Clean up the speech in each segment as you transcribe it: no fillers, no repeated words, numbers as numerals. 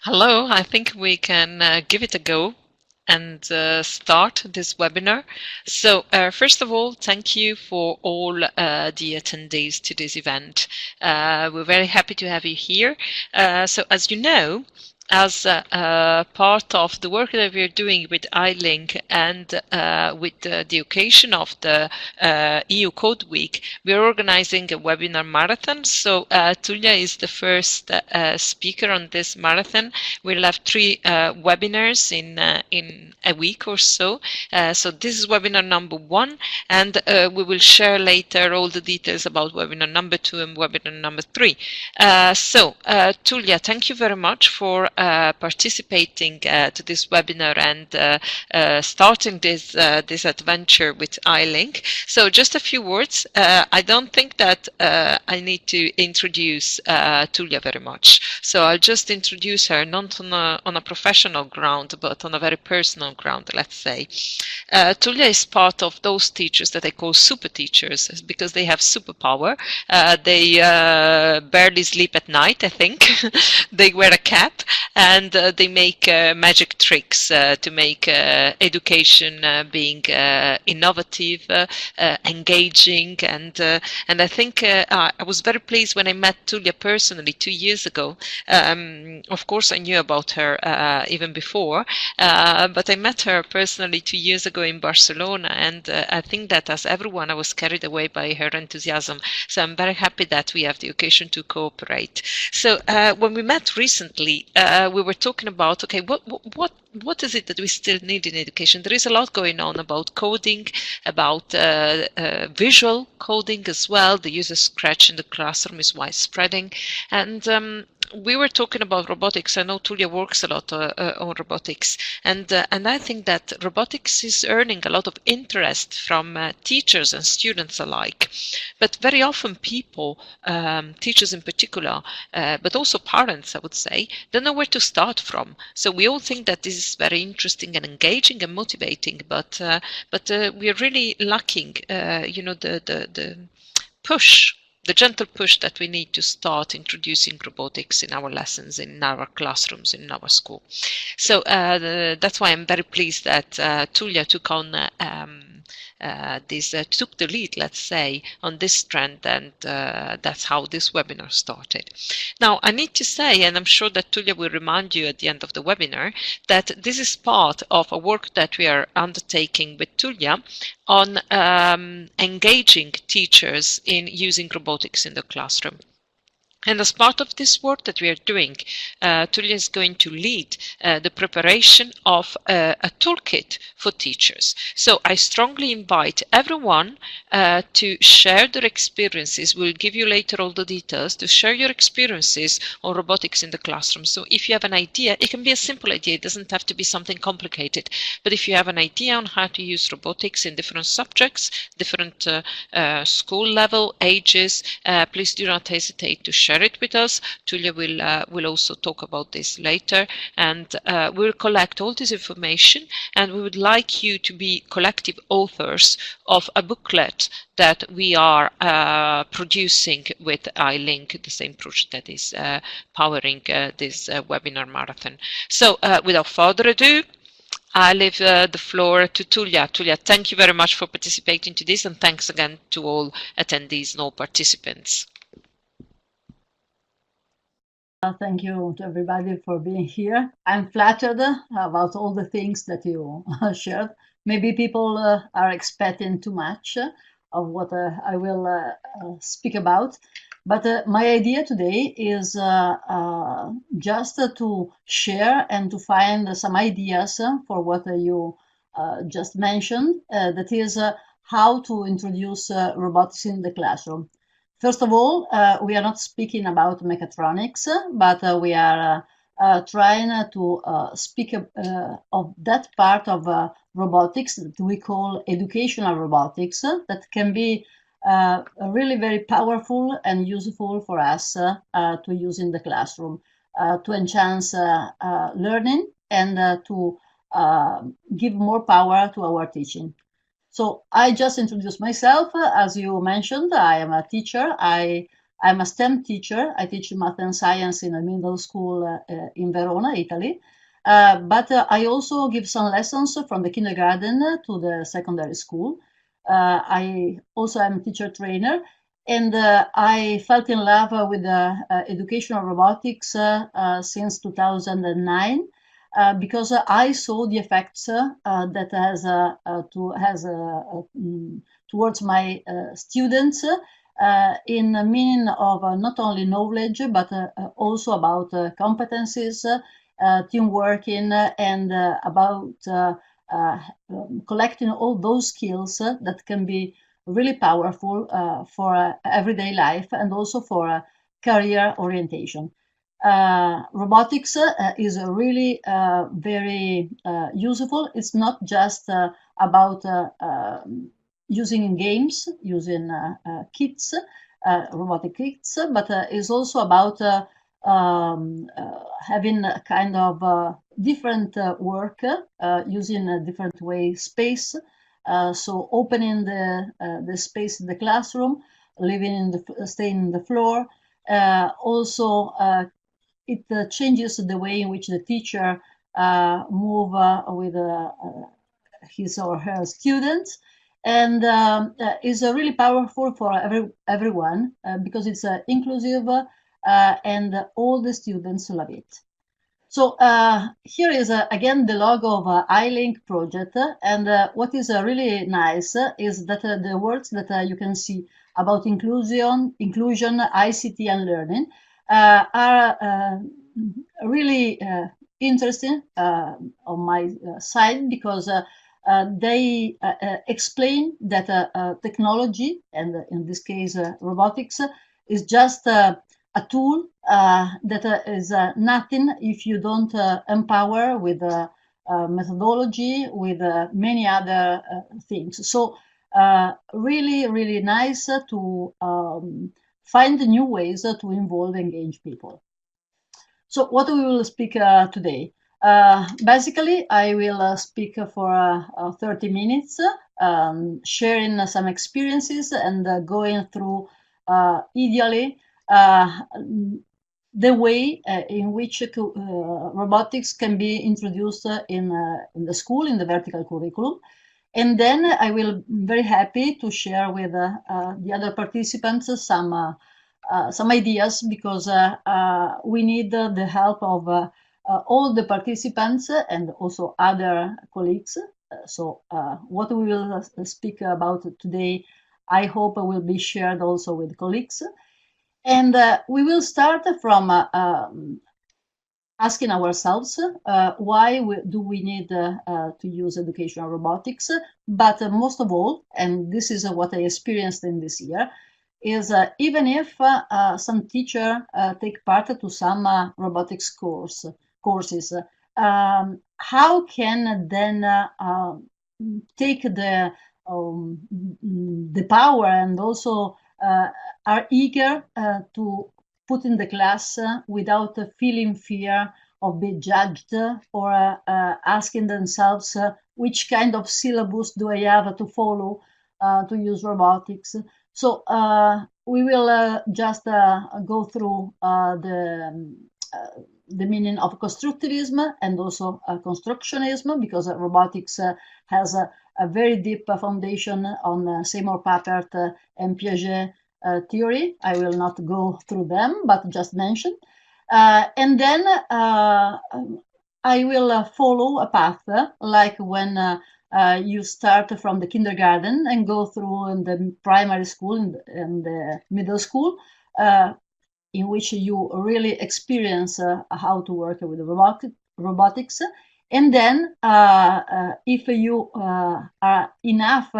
Hello, I think we can give it a go and start this webinar. So first of all, thank you for all the attendees to this event. We're very happy to have you here. So as you know, as part of the work that we're doing with I-LINC and with the occasion of the EU Code Week, we're organizing a webinar marathon. So Tullia is the first speaker on this marathon. We'll have three webinars in a week or so. So this is webinar number 1, and we will share later all the details about webinar number 2 and webinar number 3. Tullia, thank you very much for participating to this webinar and starting this adventure with I-LINC. So just a few words. I don't think that I need to introduce Tullia very much. So I'll just introduce her, not on a professional ground, but on a very personal ground, let's say. Tullia is part of those teachers that I call super teachers because they have superpower. They barely sleep at night, I think. They wear a cap and they make magic tricks to make education being innovative, engaging, and I think I was very pleased when I met Tullia personally 2 years ago. Of course, I knew about her even before, but I met her personally 2 years ago in Barcelona, and I think that as everyone, I was carried away by her enthusiasm. So I'm very happy that we have the occasion to cooperate. So when we met recently, we were talking about, okay, what is it that we still need in education? There is a lot going on about coding, about visual coding as well. The use of Scratch in the classroom is widespreading, and we were talking about robotics. I know Tullia works a lot on robotics, and I think that robotics is earning a lot of interest from teachers and students alike. But very often people, teachers in particular, but also parents, I would say, don't know where to start from. So we all think that this is very interesting and engaging and motivating, but we are really lacking, the push, the gentle push that we need to start introducing robotics in our lessons, in our classrooms, in our school. So that's why I'm very pleased that Tullia took on took the lead, let's say, on this trend, and that's how this webinar started. Now, I need to say, and I'm sure that Tullia will remind you at the end of the webinar, that this is part of a work that we are undertaking with Tullia on engaging teachers in using robotics in the classroom. And as part of this work that we are doing, Tullia is going to lead the preparation of a toolkit for teachers. So I strongly invite everyone to share their experiences. We'll give you later all the details, to share your experiences on robotics in the classroom. So if you have an idea, it can be a simple idea. It doesn't have to be something complicated. But if you have an idea on how to use robotics in different subjects, different school level, ages, please do not hesitate to share it with us. Tullia will also talk about this later, and we'll collect all this information, and we would like you to be collective authors of a booklet that we are producing with I-LINC, the same project that is powering this webinar marathon. So without further ado, I leave the floor to Tullia. Tullia, thank you very much for participating to this, and thanks again to all attendees and all participants. Thank you to everybody for being here. I'm flattered about all the things that you shared. Maybe people are expecting too much of what I will speak about. But my idea today is just to share and to find some ideas for what you just mentioned. That is how to introduce robotics in the classroom. First of all, we are not speaking about mechatronics, but we are trying to speak of that part of robotics that we call educational robotics, that can be really very powerful and useful for us to use in the classroom, to enhance learning and to give more power to our teaching. So I just introduced myself. As you mentioned, I am a teacher. I I'm a STEM teacher. I teach math and science in a middle school in Verona, Italy. But I also give some lessons from the kindergarten to the secondary school. I also am a teacher trainer, and I felt in love with educational robotics since 2009. Because I saw the effects that towards my students in the meaning of not only knowledge but also about competencies, team working, and about collecting all those skills that can be really powerful for everyday life and also for career orientation. Robotics is really very useful. It's not just about using games, using kits, robotic kits, but is also about having a kind of different work using a different way space. So opening the space in the classroom, living in the staying in the floor. Also it changes the way in which the teacher move with his or her students, and is really powerful for everyone because it's inclusive and all the students love it. So here is again the logo of I-LINC project, and what is really nice is that the words that you can see about inclusion, ICT, and learning are really interesting on my side because they explain that technology, and in this case robotics, is just a tool that is nothing if you don't empower with methodology, with many other things. So really, really nice to find new ways to involve, engage people. So what we will speak today? Basically, I will speak for 30 minutes, sharing some experiences and going through ideally the way in which robotics can be introduced in the school, in the vertical curriculum. And then I will be very happy to share with the other participants some ideas because we need the help of all the participants and also other colleagues. So what we will speak about today, I hope will be shared also with colleagues. And we will start from asking ourselves why do we need to use educational robotics, but most of all, and this is what I experienced in this year, is even if some teacher take part to some robotics courses, how can then take the power and also are eager to put in the class without feeling fear of being judged or asking themselves which kind of syllabus do I have to follow to use robotics. So we will just go through the meaning of constructivism and also constructionism, because robotics has a very deep foundation on Seymour Papert and Piaget theory. I will not go through them, but just mention. And then I will follow a path like when you start from the kindergarten and go through in the primary school and the middle school, in which you really experience how to work with robotics. And then if you are enough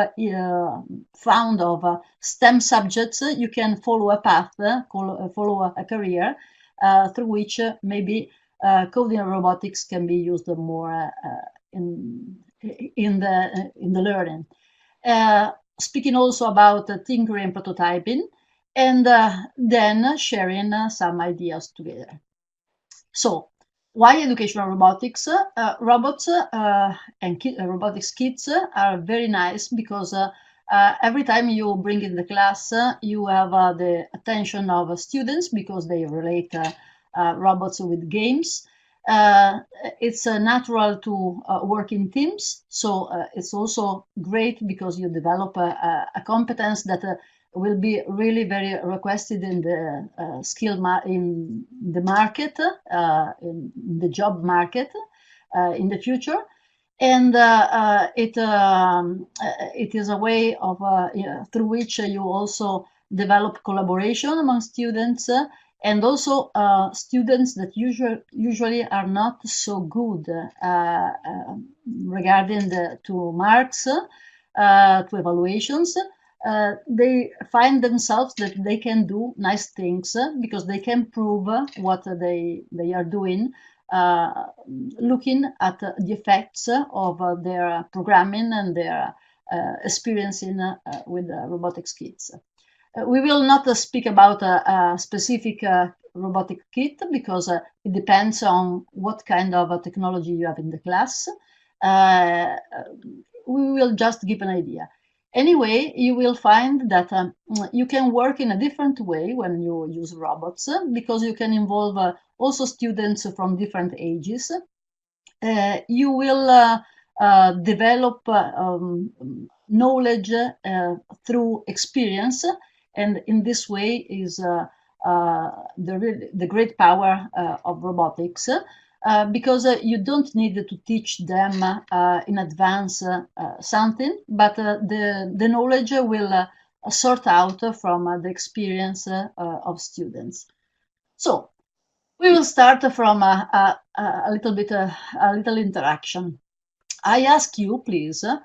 fond of STEM subjects, you can follow a path, follow a career through which maybe coding and robotics can be used more in the learning. Speaking also about tinkering and prototyping, and then sharing some ideas together. So, why educational robotics? Robots and robotics kits are very nice because Every time you bring in the class, you have the attention of students because they relate robots with games. It's natural to work in teams, so it's also great because you develop a competence that will be really very requested in the in the market, in the job market in the future. And it is a way of through which you also develop collaboration among students, and also students that usually are not so good regarding to marks, to evaluations. They find themselves that they can do nice things because they can prove what they are doing, looking at the effects of their programming and their experience with robotics kits. We will not speak about a specific robotic kit because it depends on what kind of technology you have in the class. We will just give an idea. Anyway, you will find that you can work in a different way when you use robots because you can involve also students from different ages. You will develop knowledge through experience, and in this way is the great power of robotics. Because you don't need to teach them in advance something, but the knowledge will sort out from the experience of students. So we will start from a little bit, a little interaction. I ask you, please, to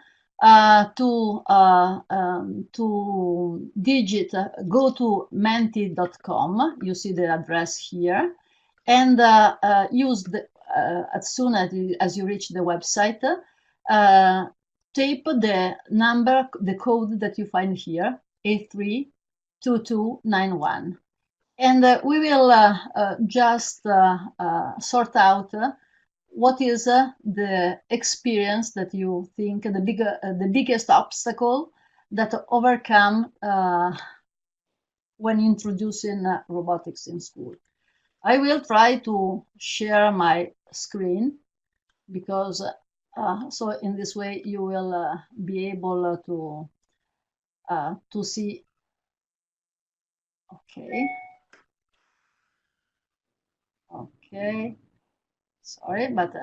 digit, go to menti.com. You see the address here, and use as soon as you reach the website, type the number, the code that you find here, A32291. And we will just sort out what is the experience that you think the biggest obstacle that overcome when introducing robotics in school. I will try to share my screen because so in this way you will be able to see. Okay, sorry, but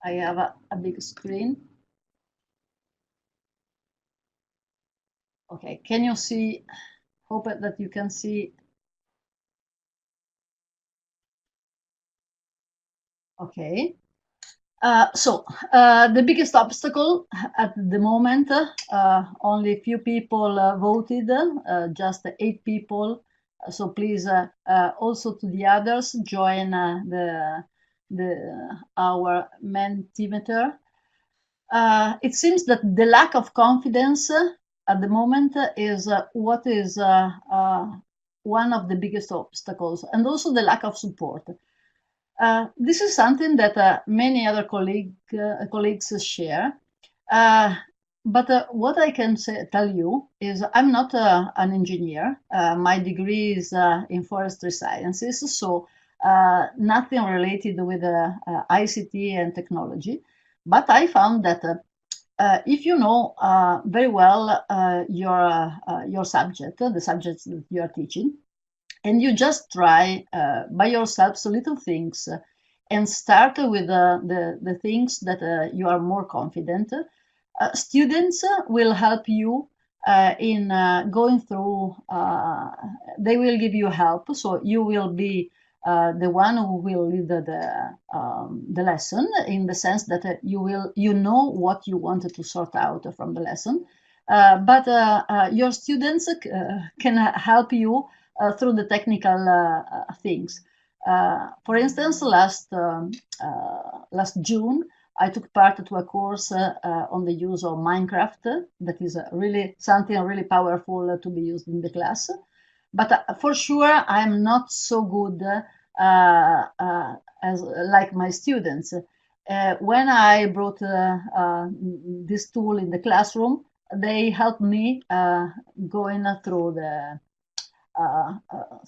I have a big screen. Okay, can you see? Hope that you can see. Okay. So the biggest obstacle at the moment, only a few people voted, just 8 people. So please, also to the others, join our Mentimeter. It seems that the lack of confidence at the moment is what is one of the biggest obstacles, and also the lack of support. This is something that many other colleagues share. But what I can tell you is I'm not an engineer. My degree is in forestry sciences, so nothing related with ICT and technology. But I found that if you know very well your subject, the subjects that you are teaching, and you just try by yourself little things and start with the things that you are more confident, students will help you in going through, they will give you help, so you will be the one who will lead the lesson, in the sense that you know what you wanted to sort out from the lesson, but your students can help you through the technical things. For instance, last June, I took part to a course on the use of Minecraft. That is really something really powerful to be used in the class. But for sure, I'm not so good as like my students. When I brought this tool in the classroom, they helped me going through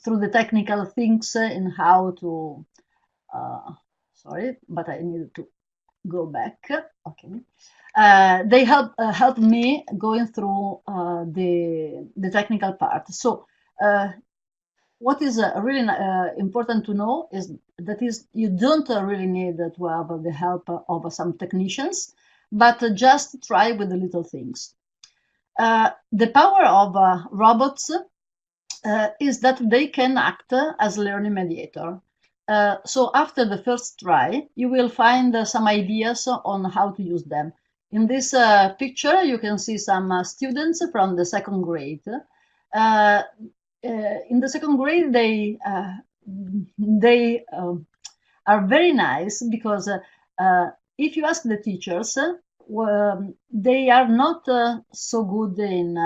the technical things in how to. Sorry, but I need to go back. Okay. They helped me going through the technical part. So what is really important to know is that is you don't really need to have the help of some technicians, but just try with the little things. The power of robots is that they can act as learning mediator. So after the first try, you will find some ideas on how to use them. In this picture, you can see some students from the second grade. In the second grade, they are very nice because if you ask the teachers, they are not so good in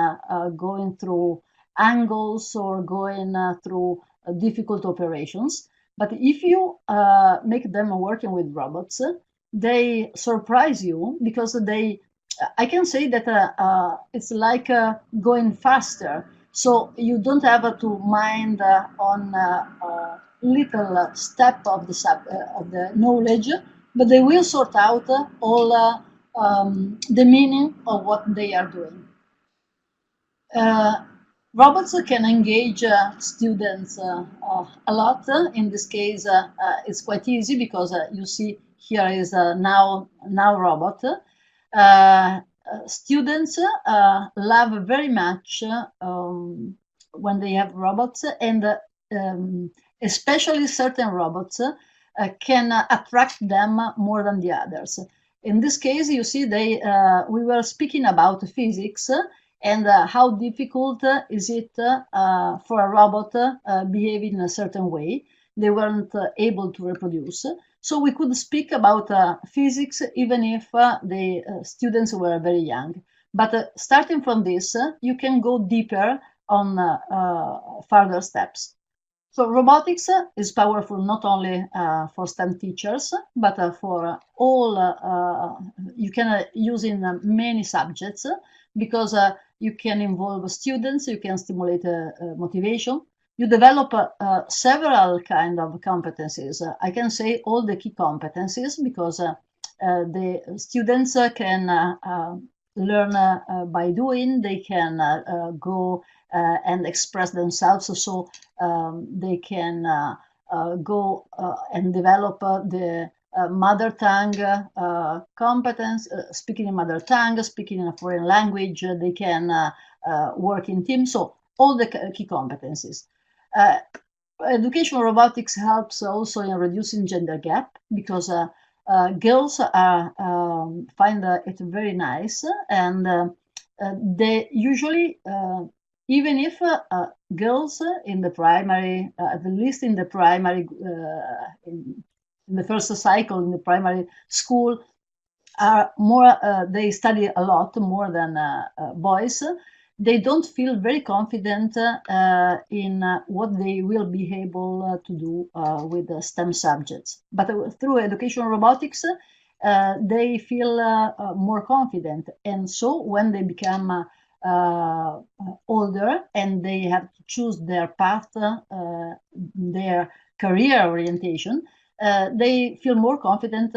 going through angles or going through difficult operations. But if you make them working with robots, they surprise you because I can say that it's like going faster. So you don't have to mind on little step of the knowledge, but they will sort out all the meaning of what they are doing. Robots can engage students a lot. In this case, it's quite easy because you see here is a now robot. Students love very much when they have robots, and especially certain robots can attract them more than the others. In this case, you see we were speaking about physics and how difficult is it for a robot behaving in a certain way. They weren't able to reproduce. So we could speak about physics even if the students were very young. But starting from this, you can go deeper on further steps. So robotics is powerful not only for STEM teachers, but for all, you can use in many subjects because you can involve students, you can stimulate motivation, you develop several kind of competencies. I can say all the key competencies because the students can learn by doing, they can go and express themselves, so they can go and develop the mother tongue competence, speaking in mother tongue, speaking in a foreign language, they can work in teams, so all the key competencies. Educational robotics helps also in reducing gender gap because girls find it very nice, and they usually, even if girls in the primary, at least in the primary, in the first cycle in the primary school, are more, they study a lot more than boys. They don't feel very confident in what they will be able to do with the STEM subjects. But through educational robotics, they feel more confident. And so when they become older and they have to choose their path, their career orientation, they feel more confident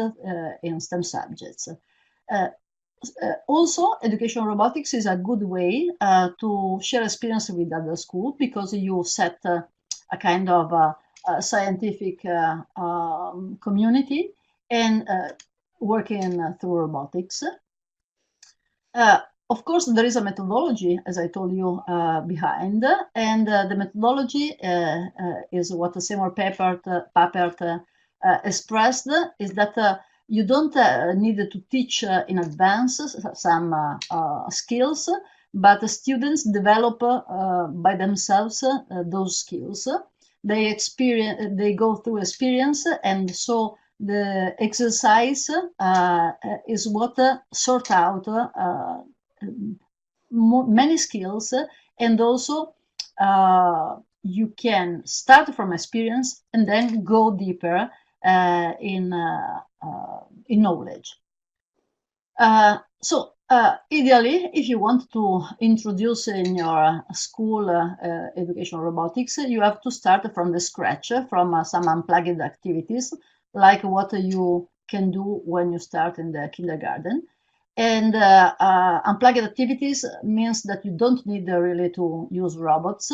in STEM subjects. Also, educational robotics is a good way to share experience with other schools because you set a kind of scientific community and working through robotics. Of course, there is a methodology, as I told you, behind, and the methodology is what Seymour Papert expressed, is that you don't need to teach in advance some skills, but the students develop by themselves those skills. They go through experience, and so the exercise is what sort out many skills, and also you can start from experience and then go deeper in knowledge. Ideally, if you want to introduce in your school education robotics, you have to start from the scratch, from some unplugged activities, like what you can do when you start in the kindergarten. And unplugged activities means that you don't need really to use robots,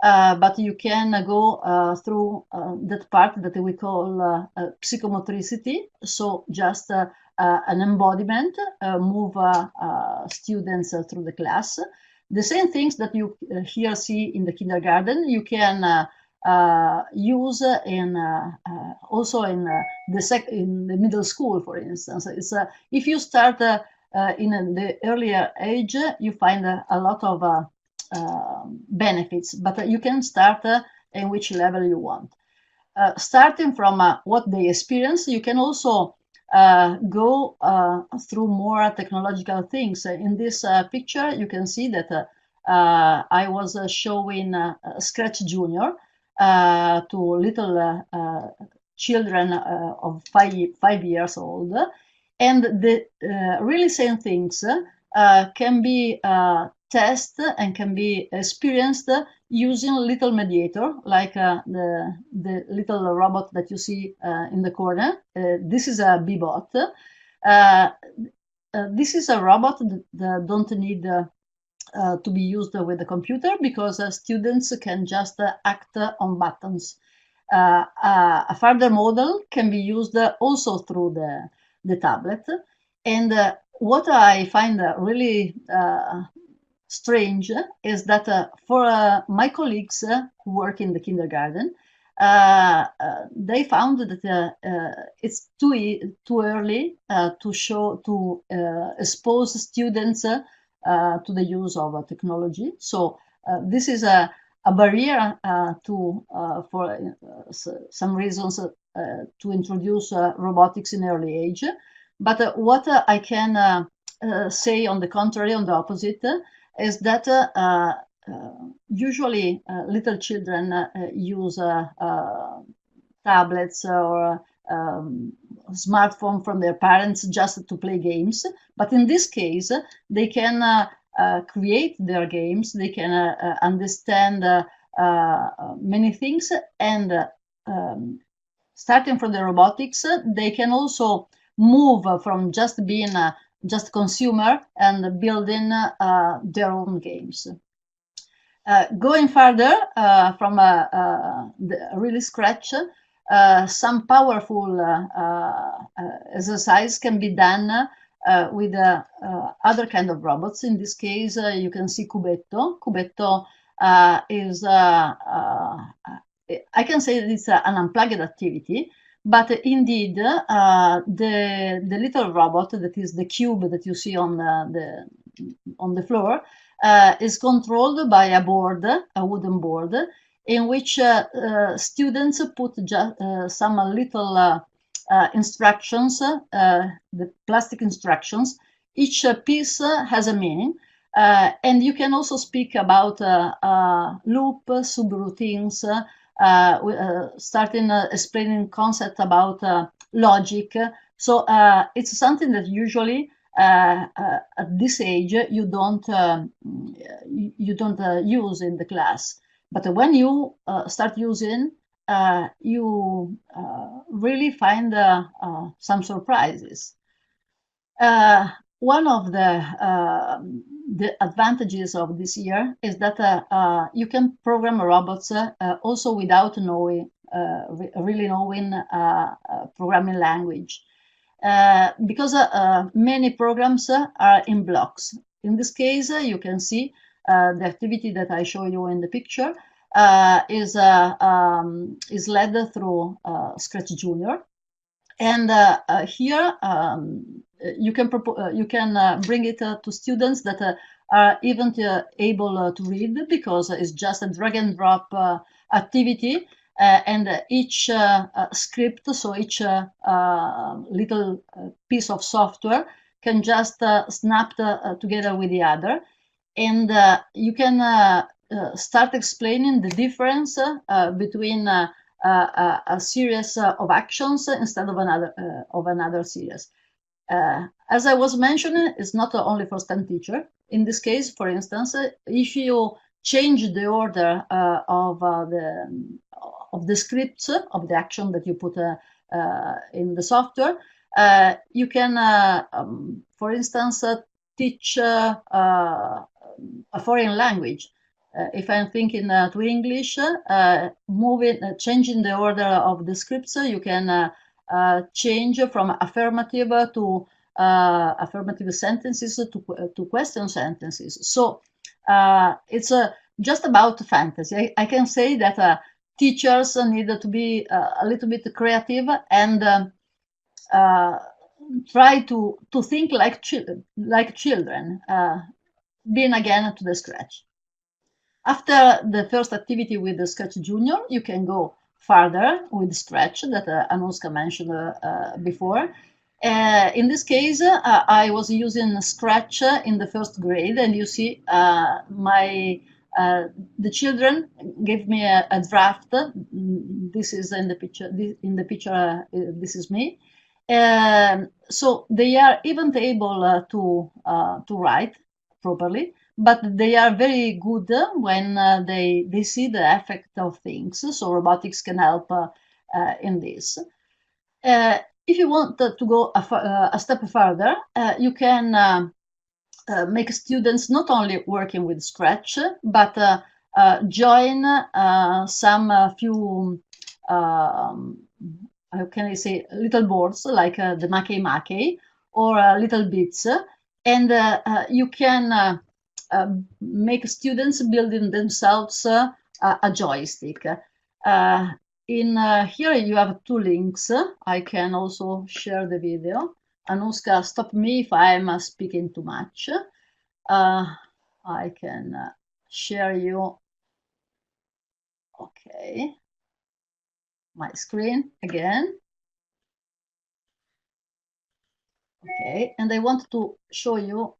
but you can go through that part that we call psychomotricity. So just an embodiment, move students through the class. The same things that you here see in the kindergarten, you can use in also in the middle school, for instance. It's if you start in the earlier age, you find a lot of benefits, but you can start in which level you want. Starting from what they experience, you can also go through more technological things. In this picture, you can see that I was showing Scratch Junior to little children of 5 years old, and the really same things can be tested and can be experienced using little mediator, like the little robot that you see in the corner. This is a B-bot. This is a robot that don't need to be used with the computer, because students can just act on buttons. A further model can be used also through the tablet. And what I find really strange is that for my colleagues who work in the kindergarten, they found that it's too early to expose students to the use of technology. So this is a barrier for some reasons to introduce robotics in early age. But what I can say on the contrary, on the opposite, is that usually little children use tablets or smartphone from their parents just to play games. But in this case, they can create their games, they can understand many things, and starting from the robotics, they can also move from just being just consumer and building their own games. Going further from the really scratch, some powerful exercise can be done with other kind of robots. In this case, you can see Cubetto. Cubetto is, I can say that it's an unplugged activity, but indeed, the little robot that is the cube that you see on the floor is controlled by a board, a wooden board, in which students put some little instructions, the plastic instructions. Each piece has a meaning, and you can also speak about loop, subroutines, starting explaining concept about logic. So it's something that usually at this age you don't use in the class, but when you start using, you really find some surprises. One of the advantages of this year is that you can program robots also without knowing really knowing programming language, because many programs are in blocks. In this case, you can see the activity that I show you in the picture is led through Scratch Junior, and here you can bring it to students that are even able to read, because it's just a drag and drop activity and each script, so each little piece of software can just snap together with the other, and you can start explaining the difference between a series of actions instead of another series. As I was mentioning, it's not only for STEM teacher. In this case, for instance, if you change the order of the scripts of the action that you put in the software, you can, for instance, teach a foreign language. If I'm thinking to English, changing the order of the scripts, you can change from affirmative to affirmative sentences to question sentences. So it's just about fantasy. I can say that teachers need to be a little bit creative and try to think like children, being again to the Scratch. After the first activity with the Scratch Junior, you can go further with Scratch that Anushka mentioned before. In this case, I was using Scratch in the first grade, and you see the children gave me a draft. This is in the picture. This is me. So they are even able to write properly, but they are very good when they see the effect of things. So robotics can help in this. If you want to go a step further, you can make students not only working with Scratch, but join some few, how can I say, little boards like the Make or Little Bits, and you can make students building themselves a joystick. Here you have two links. I can also share the video. Anushka, stop me if I'm speaking too much. I can share you. Okay, my screen again. Okay, and I want to show you.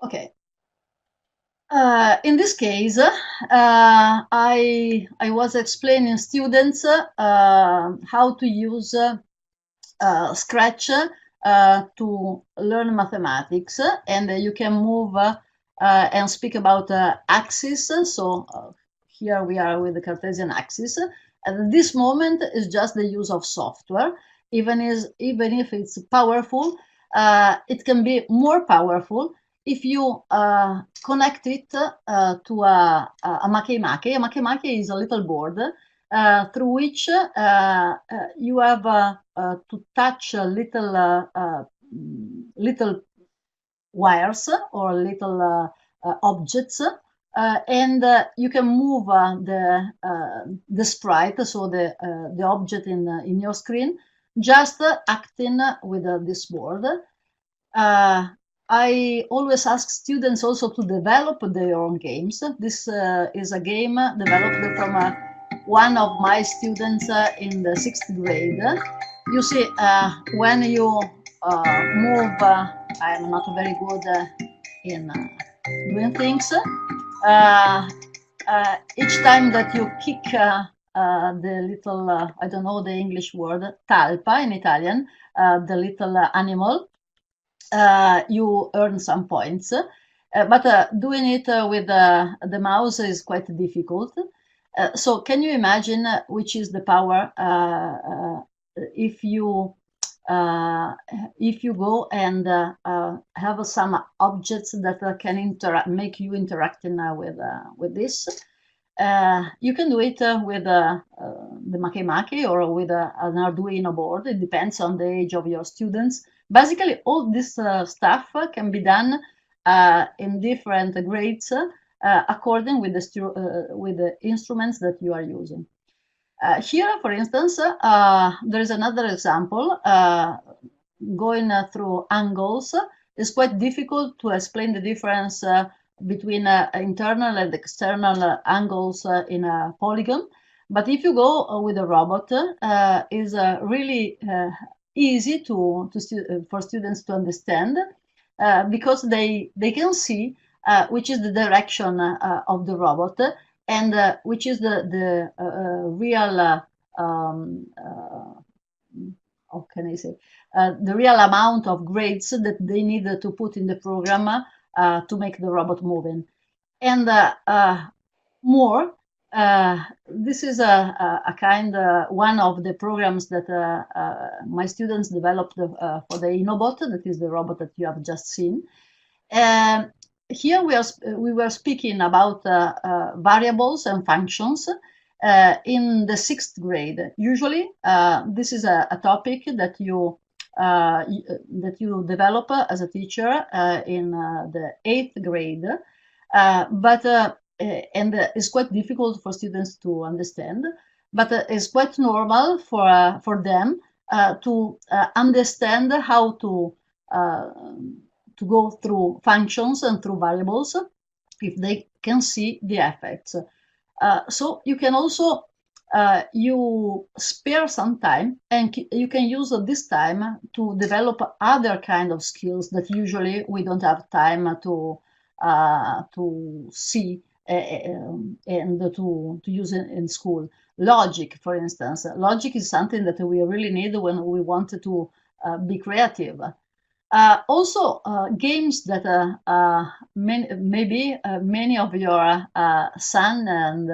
Okay. In this case, I was explaining students how to use Scratch to learn mathematics, and you can move and speak about axis. So here we are with the Cartesian axis. At this moment is just the use of software. Even if it's powerful, it can be more powerful if you connect it to a Make. A Make is a little board through which you have to touch little wires or little objects, and you can move the sprite, so the object in your screen, just acting with this board. I always ask students also to develop their own games. This is a game developed from one of my students in the 6th grade. You see, when you move, I'm not very good in doing things. Each time that you kick the little, I don't know the English word, talpa in Italian, the little animal, you earn some points. But doing it with the mouse is quite difficult. So can you imagine which is the power if you go and have some objects that can make you interacting with this? You can do it with the Make or with an Arduino board. It depends on the age of your students. Basically, all this stuff can be done in different grades according with the instruments that you are using. Here, for instance, there is another example. Going through angles is quite difficult to explain the difference between internal and external angles in a polygon. But if you go with a robot, is really easy for students to understand because they can see which is the direction of the robot and which is the real how can I say the real amount of grades that they need to put in the program to make the robot moving. And more, this is a kind one of the programs that my students developed for the Inobot, that is the robot that you have just seen. Here we were speaking about variables and functions in the 6th grade. Usually, this is a topic that you develop as a teacher in the 8th grade, and it's quite difficult for students to understand. But it's quite normal for them to understand how to go through functions and through variables if they can see the effects. So you can also you spare some time and you can use this time to develop other kind of skills that usually we don't have time to see and to use in school. Logic, for instance. Logic is something that we really need when we want to be creative. Also, games that maybe many of your son and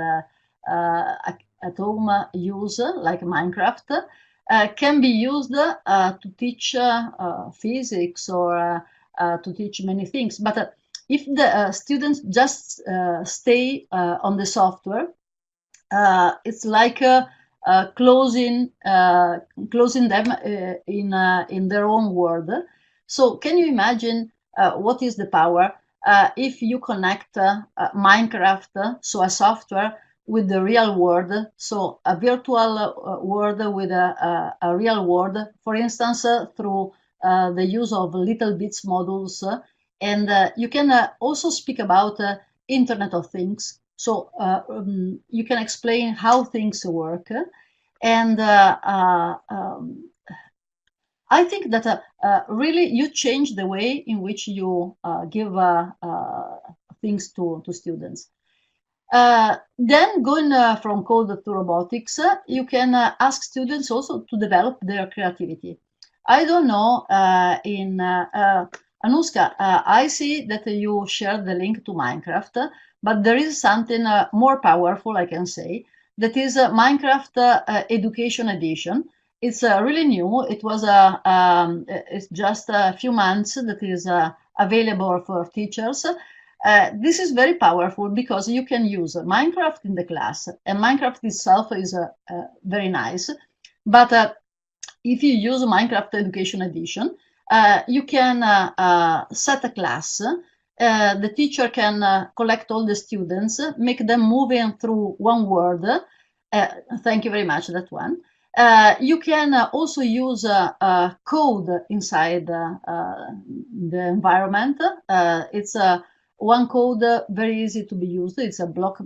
at home use, like Minecraft, can be used to teach physics or to teach many things. But if the students just stay on the software, it's like closing them in their own world. So can you imagine what is the power if you connect Minecraft, so a software, with the real world, so a virtual world with a real world, for instance, through the use of little bits modules. And you can also speak about Internet of Things. So you can explain how things work. And I think that really you change the way in which you give things to students. Then going from code to robotics, you can ask students also to develop their creativity. I don't know, Anushka, I see that you shared the link to Minecraft, but there is something more powerful, I can say, that is Minecraft Education Edition. It's really new. It was it's just a few months that is available for teachers. This is very powerful because you can use Minecraft in the class, and Minecraft itself is very nice. But if you use Minecraft Education Edition, you can set a class. The teacher can collect all the students, make them moving through one word. Thank you very much, that one. You can also use code inside the environment. It's one code very easy to be used. It's a block.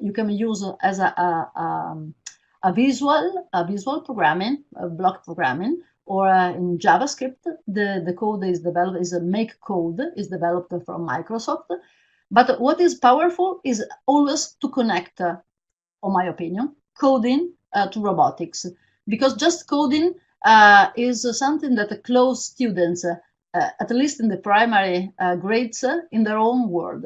You can use as a visual programming, block programming, or in JavaScript. The code is developed is a make code is developed from Microsoft. But what is powerful is always to connect, in my opinion, coding to robotics, because just coding is something that close students, at least in the primary grades, in their own world.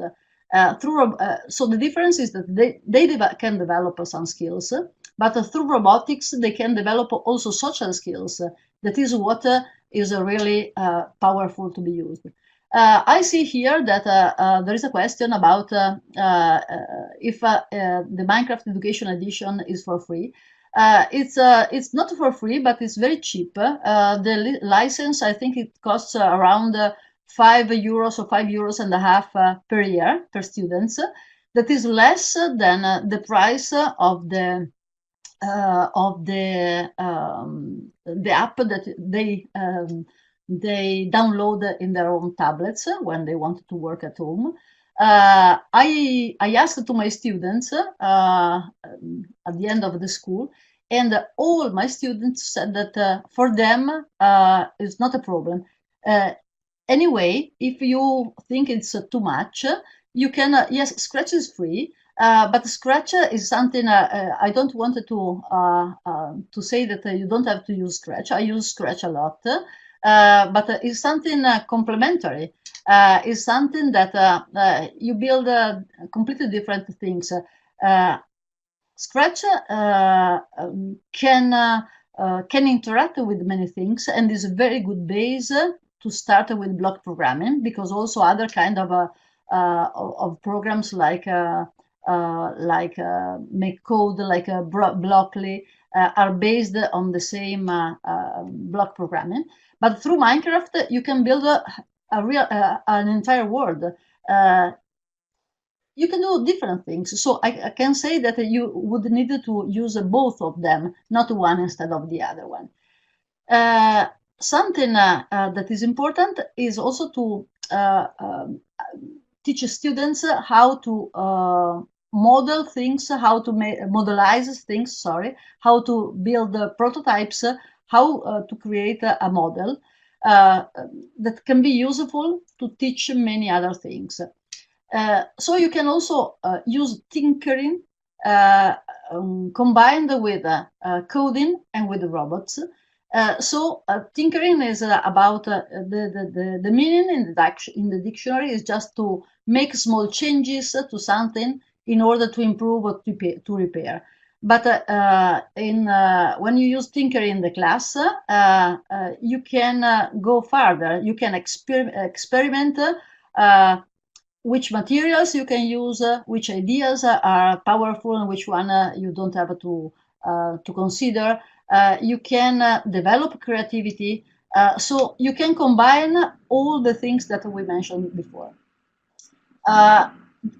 So the difference is that they can develop some skills, but through robotics they can develop also social skills. That is what is really powerful to be used. I see here that there is a question about if the Minecraft Education Edition is for free. It's not for free, but it's very cheap. The license, I think it costs around €5 or €5.50 per year per students. That is less than the price of the app that they download in their own tablets when they want to work at home. I asked to my students at the end of the school, and all my students said that for them it's not a problem. Anyway, if you think it's too much, you can, yes, Scratch is free, but Scratch is something I don't want to say that you don't have to use Scratch. I use Scratch a lot, but it's something complementary. It's something that you build completely different things. Scratch can interact with many things and is a very good base to start with block programming, because also other kind of programs like make code like Blockly are based on the same block programming. But through Minecraft, you can build an entire world. You can do different things. So I can say that you would need to use both of them, not one instead of the other one. Something that is important is also to teach students how to model things, how to modelize things, sorry, how to build prototypes, how to create a model that can be useful to teach many other things. So you can also use tinkering combined with coding and with robots. So tinkering is about the meaning in the dictionary is just to make small changes to something in order to improve or to repair. But when you use tinkering in the class, you can go further. You can experiment which materials you can use, which ideas are powerful, and which one you don't have to consider. You can develop creativity, so you can combine all the things that we mentioned before.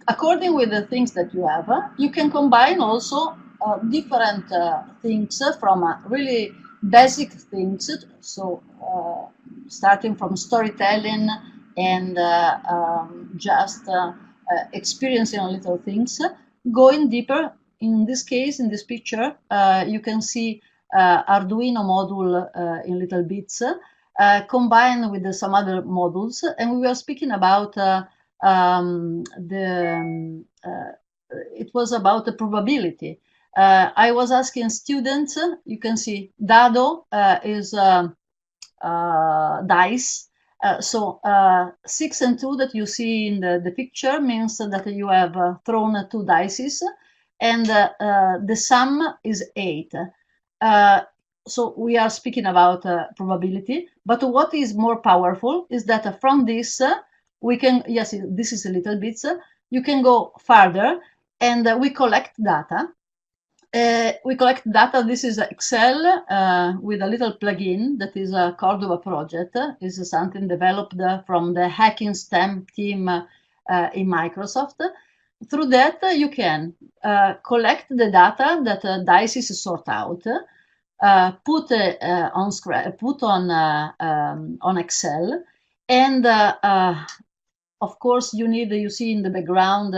According with the things that you have, you can combine also different things from really basic things, so starting from storytelling and just experiencing little things, going deeper. In this case, in this picture, you can see Arduino module in little bits, combined with some other modules, and we were speaking about it was about the probability. I was asking students, you can see dado is dice. So 6 and 2 that you see in the picture means that you have thrown 2 dices, and the sum is 8. So we are speaking about probability, but what is more powerful is that from this we can, yes, this is a little bit, you can go further, and we collect data. This is Excel with a little plugin that is a Cordova project. This is something developed from the Hacking STEM team in Microsoft. Through that, you can collect the data that DICEs sort out, put on Excel, and of course you see in the background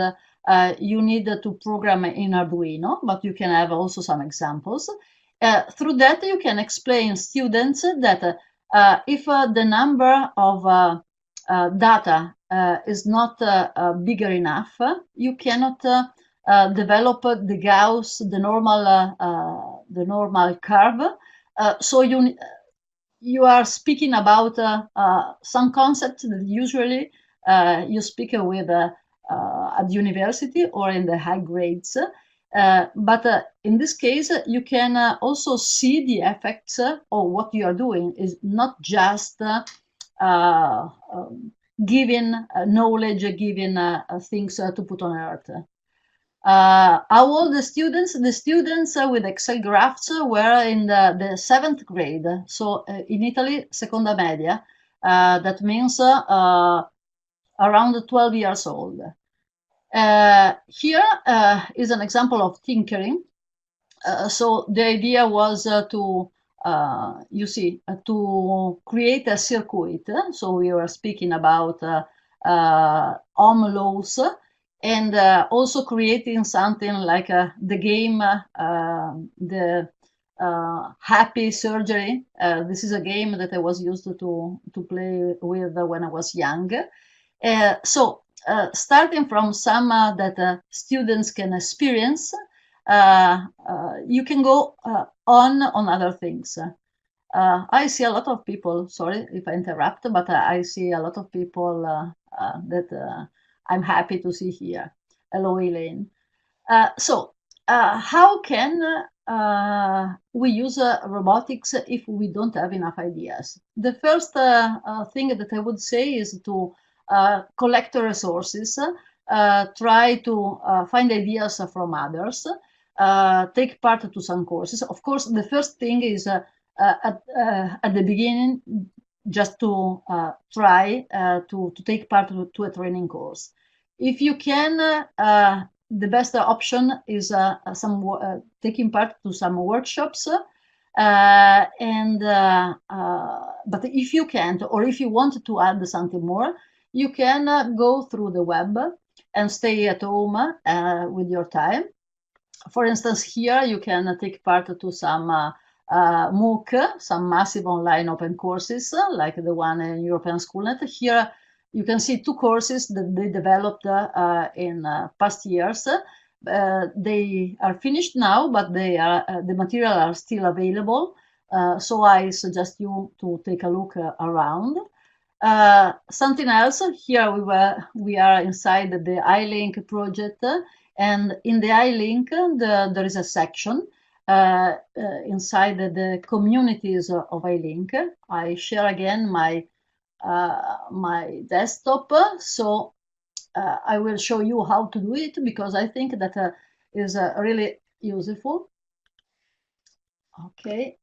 you need to program in Arduino, but you can have also some examples. Through that, you can explain students that if the number of data is not bigger enough, you cannot develop the Gauss, the normal curve. So you are speaking about some concepts that usually you speak with at university or in the high grades. But in this case, you can also see the effects of what you are doing. Is not just giving knowledge, giving things to put on earth. How old the students? The students with Excel graphs were in the 7th grade. So in Italy, seconda media. That means around 12 years old. Here is an example of tinkering. So the idea was to create a circuit. So we were speaking about home laws, and also creating something like the game, the Happy Surgery. This is a game that I was used to play with when I was young. So starting from some that students can experience, you can go on other things. I see a lot of people, sorry if I interrupt, but I see a lot of people that I'm happy to see here. Hello, Elaine. So how can we use robotics if we don't have enough ideas? The first thing that I would say is to collect resources, try to find ideas from others, take part to some courses. Of course, the first thing is at the beginning, just to try to take part to a training course. If you can, the best option is taking part to some workshops. But if you can't, or if you want to add something more, you can go through the web and stay at home with your time. For instance, here you can take part to some MOOC, some massive online open courses, like the one in European Schoolnet. Here you can see two courses that they developed in past years. They are finished now, but the material are still available. So I suggest you to take a look around. Something else, here we are inside the I-LINC project, and in the I-LINC there is a section inside the communities of I-LINC. I share again my desktop, so I will show you how to do it, because I think that is really useful. Okay.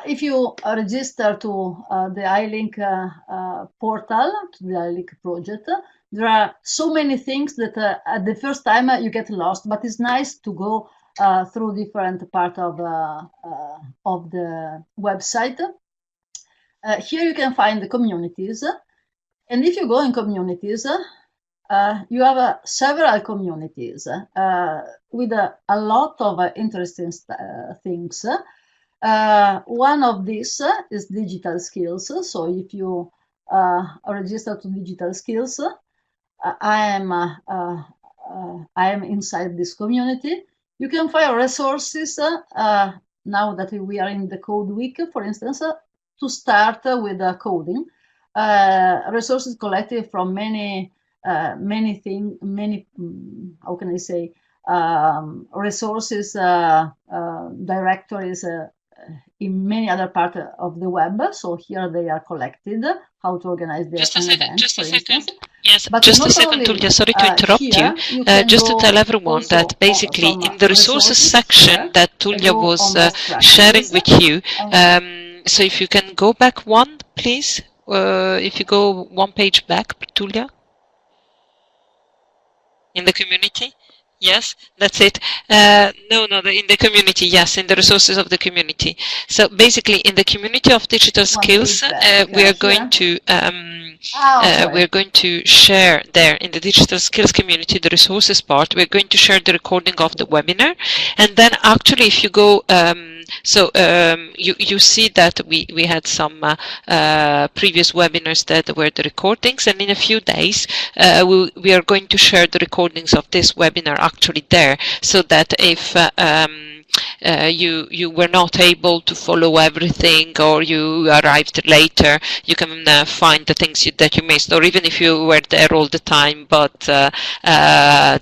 If you register to the I-LINC portal, to the I-LINC project, there are so many things that at the first time you get lost, but it's nice to go through different part of the website. Here you can find the communities, and if you go in communities, you have several communities with a lot of interesting things. One of these is digital skills. So if you register to digital skills, I am inside this community. You can find resources now that we are in the code week, for instance, to start with coding. Resources collected from many how can I say, resources, directories in many other parts of the web. So here they are collected, how to organize an event, just a for instance. second. Yes, But just a not second, only, Tullia, sorry to interrupt here, you. can Just to go tell everyone also that basically from in the resources section here, that Tullia go was on best sharing practices, with you, so if you can go back one, please. If you go one page back, Tullia, in the community. Yes, that's it. No, in the community. Yes, in the resources of the community. So basically, in the community of digital skills, we are going to we're going to share there in the digital skills community the resources part. We're going to share the recording of the webinar, and then actually, if you go, you see that we had some previous webinars that were the recordings, and in a few days we are going to share the recordings of this webinar actually there, so that if you were not able to follow everything, or you arrived later, you can find the things that you missed, or even if you were there all the time but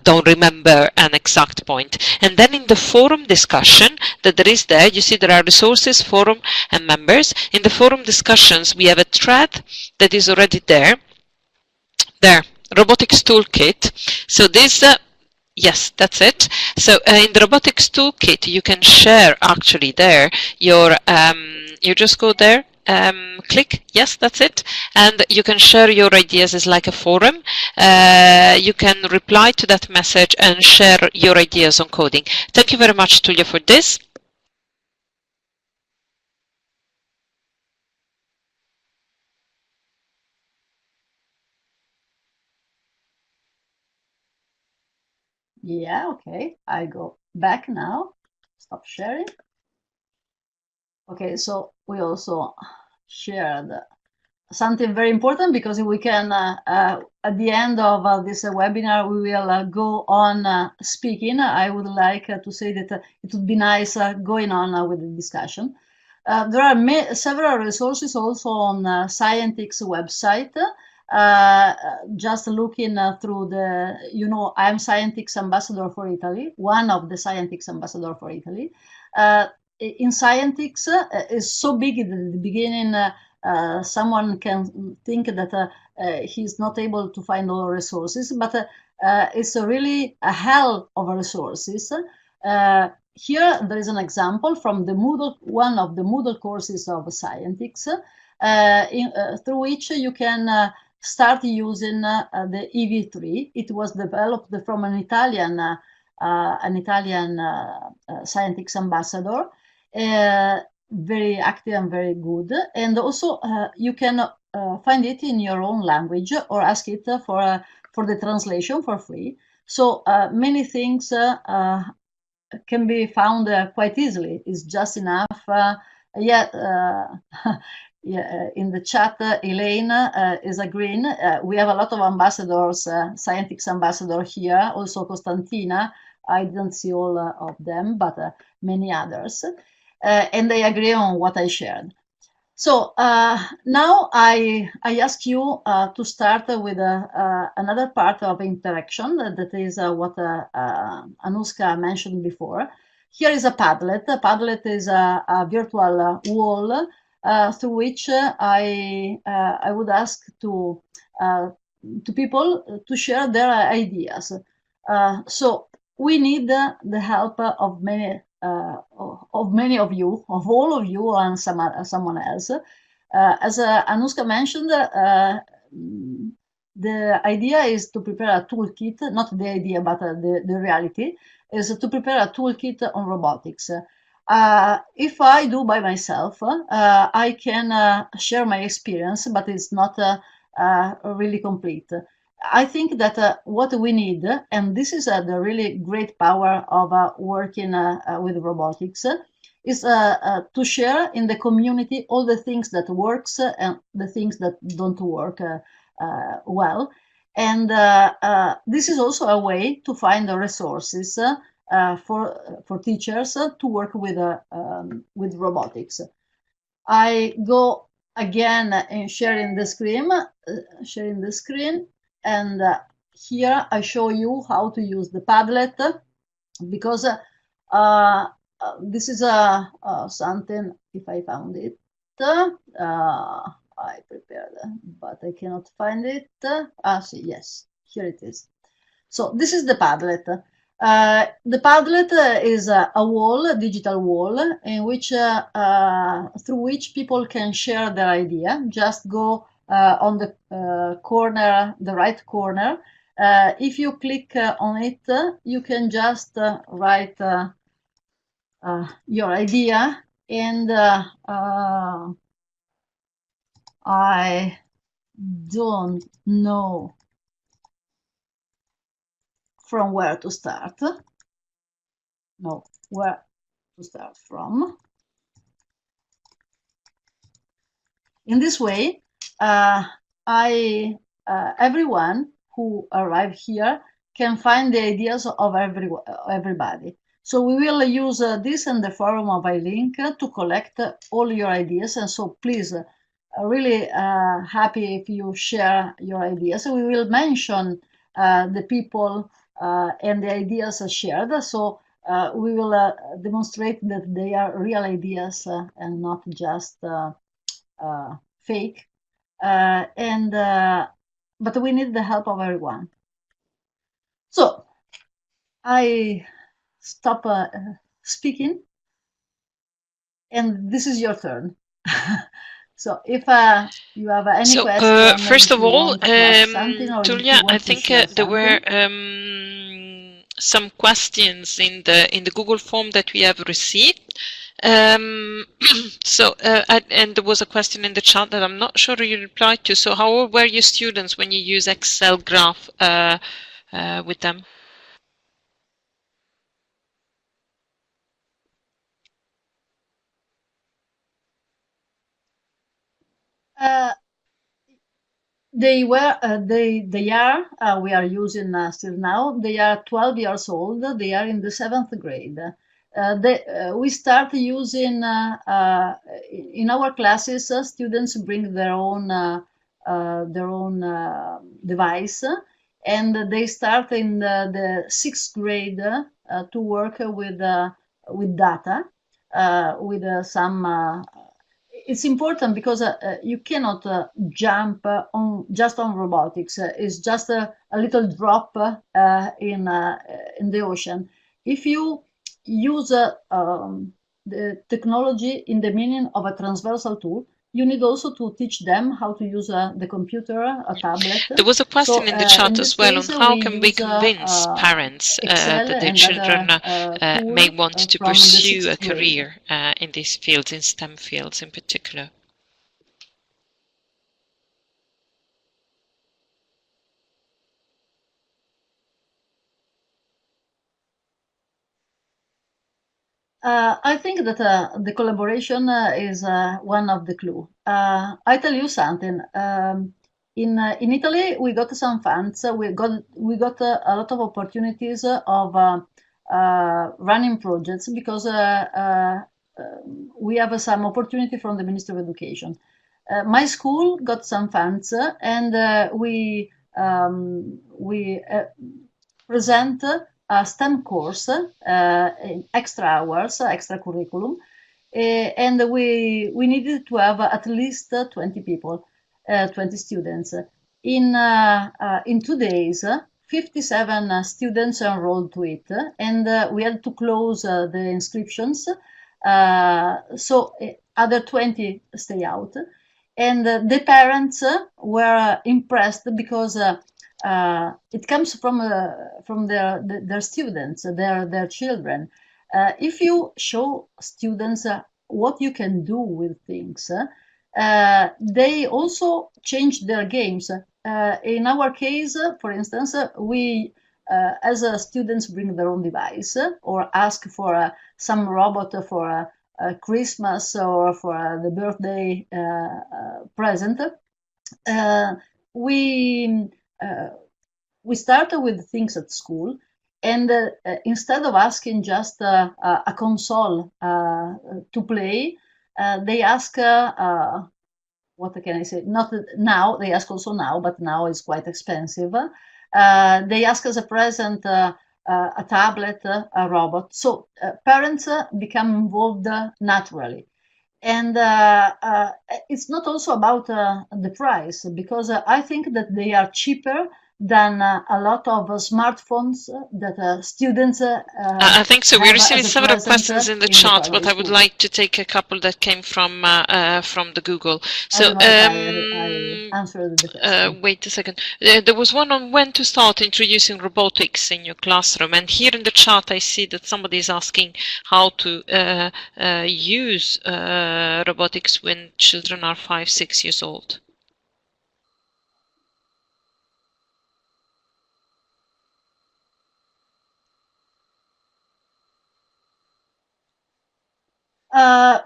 don't remember an exact point. And then in the forum discussion that there is there, you see there are resources, forum, and members. In the forum discussions, we have a thread that is already there. Robotics toolkit. So this yes, that's it. So in the robotics toolkit, you can share actually there your you just go there, click, yes, that's it, and you can share your ideas as like a forum. You can reply to that message and share your ideas on coding. Thank you very much, Tullia, for this. Yeah, okay. I go back now. Stop sharing. Okay, so we also shared something very important, because we can, at the end of this webinar, we will go on speaking. I would like to say that it would be nice going on with the discussion. There are several resources also on Scientix website. Just looking through the, I'm Scientix ambassador for Italy, one of the Scientix ambassador for Italy. In Scientix is so big at the beginning, someone can think that he's not able to find all resources, but it's really a hell of resources. Here there is an example from the Moodle, one of the Moodle courses of Scientix, through which you can start using the EV3. It was developed from an Italian Scientix ambassador, very active and very good. And also you can find it in your own language or ask it for the translation for free. So many things can be found quite easily. It's just enough. Yeah, in the chat, Elaine is agreeing. We have a lot of ambassadors, Scientix ambassador here, also Costantina. I didn't see all of them, but many others. And they agree on what I shared. So now I ask you to start with another part of interaction, that is what Anushka mentioned before. Here is a Padlet. A Padlet is a virtual wall through which I would ask to people to share their ideas. So we need the help of many of you, of all of you, and someone else. As Anushka mentioned, the idea is to prepare a toolkit, not the idea, but the reality is to prepare a toolkit on robotics. If I do by myself, I can share my experience, but it's not really complete. I think that what we need, and this is the really great power of working with robotics, is to share in the community all the things that works and the things that don't work well. And this is also a way to find the resources for teachers to work with robotics. I go again in sharing the screen, and here I show you how to use the Padlet, because this is something, if I found it, I prepared, but I cannot find it. See, yes, here it is. So this is the Padlet. The Padlet is a wall, a digital wall, in which through which people can share their idea. Just go on the corner, the right corner. If you click on it, you can just write your idea, and I don't know from where to start. No, where to start from. In this way, everyone who arrived here can find the ideas of everybody. So we will use this and the forum of I-LINC to collect all your ideas. And so please, really happy if you share your ideas. We will mention the people and the ideas shared. So we will demonstrate that they are real ideas and not just fake. But we need the help of everyone. So I stop speaking, and this is your turn. So if you have any questions, first of all, Tullia, I think there were some questions in the Google form that we have received. And there was a question in the chat that I'm not sure you replied to. So how old were your students when you use Excel graph with them? Uh, they were they are we are using still now. They are 12 years old. They are in the seventh grade. We start using in our classes. Students bring their own device, and they start in the sixth grade to work with data, with some. It's important because you cannot jump on just on robotics. It's just a little drop in the ocean. If you use the technology in the meaning of a transversal tool, you need also to teach them how to use the computer, a tablet. There was a So question in the in chat this as well on case, how we can we use convince parents Excel that their and children other may tool want to from the pursue a sixth grade. career in these fields, in STEM fields in particular? I think that the collaboration is one of the clue. I tell you something. In Italy, we got some funds. We got a lot of opportunities of running projects because we have some opportunity from the Ministry of Education. My school got some funds, and we present a STEM course, in extra hours, extra curriculum, and we needed to have at least 20 people, 20 students. In 2 days, 57 students enrolled to it, and we had to close the inscriptions, so other 20 stay out. And the parents were impressed because it comes from their students, their children. If you show students what you can do with things, they also change their games. In our case, for instance, we as students bring their own device or ask for some robot for Christmas or for the birthday present. Uh, we uh, we started with things at school, and instead of asking just a console to play, they ask what can I say? Not now, they ask also now, but now it's quite expensive. They ask as a present a tablet, a robot. So parents become involved naturally. And it's not also about the price, because I think that they are cheaper than a lot of smartphones that students I think so. We're have receiving as a several present questions in the in the chat, but primary I would school. like to take a couple that came from the Google. I So, don't know if I answered the question. wait a second. There was one on when to start introducing robotics in your classroom, and here in the chat I see that somebody is asking how to use robotics when children are 5, 6 years old.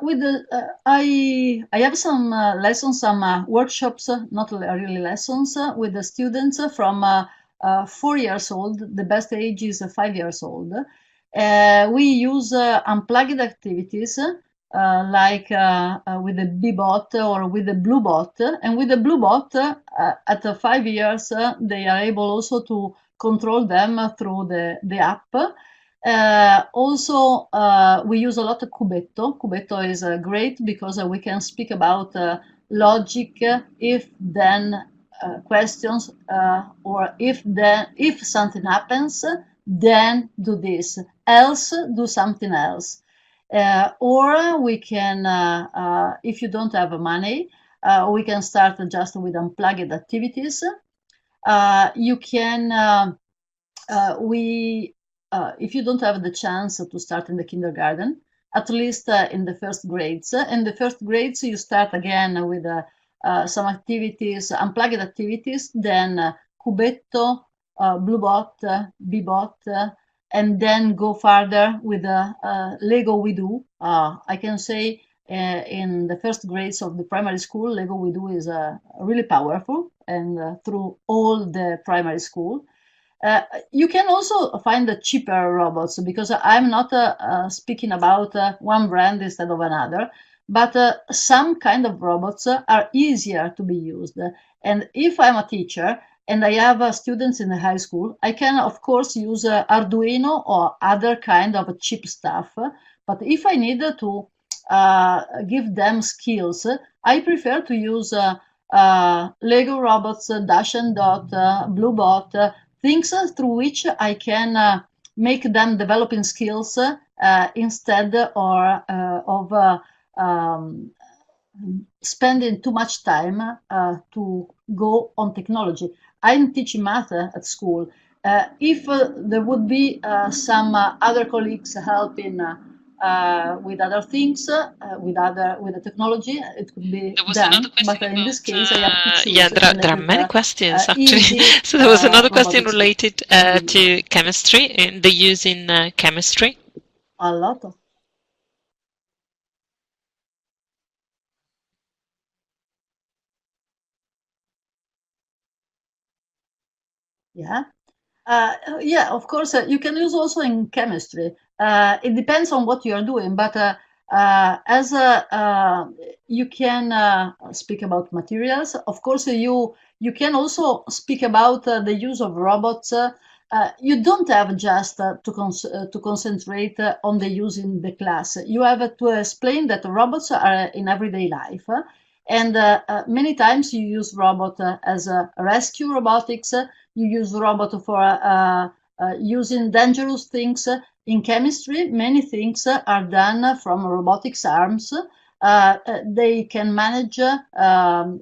With the I have some lessons, some workshops, not really lessons, with the students from 4 years old. The best age is 5 years old. We use unplugged activities like with the B-bot or with the blue bot. And with the blue bot, at 5 years, they are able also to control them through the app. Also, we use a lot of Cubetto. Cubetto is great because we can speak about logic, if then questions, or if something happens, then do this, else do something else. Or we can, if you don't have money, we can start just with unplugged activities. You can we if you don't have the chance to start in the kindergarten, at least in the first grades. In the first grades, you start again with some activities, unplugged activities, then Cubetto, Bluebot, Bbot, and then go further with Lego We Do. I can say in the first grades of the primary school, Lego We Do is really powerful, and through all the primary school. You can also find the cheaper robots, because I'm not speaking about one brand instead of another, but some kind of robots are easier to be used. And if I'm a teacher and I have students in the high school, I can of course use Arduino or other kind of cheap stuff. But if I need to give them skills, I prefer to use Lego robots, Dash and Dot, Bluebot, things through which I can make them developing skills instead of um, spending too much time to go on technology. I'm teaching math at school. If there would be some other colleagues helping with other things, with the technology, it could be There was another done. question But in this about, case, I have to yeah, choose to there make are it many questions actually. easy So there was another question robotics related to be used. to chemistry, in the use in chemistry. A lot of, yeah. Yeah, of course, you can use also in chemistry. It depends on what you are doing, but as you can speak about materials. Of course, you can also speak about the use of robots. You don't have just to concentrate on the use in the class. You have to explain that robots are in everyday life, and many times you use robot as a rescue robotics. You use robot for using dangerous things. In chemistry, many things are done from robotics arms. They can manage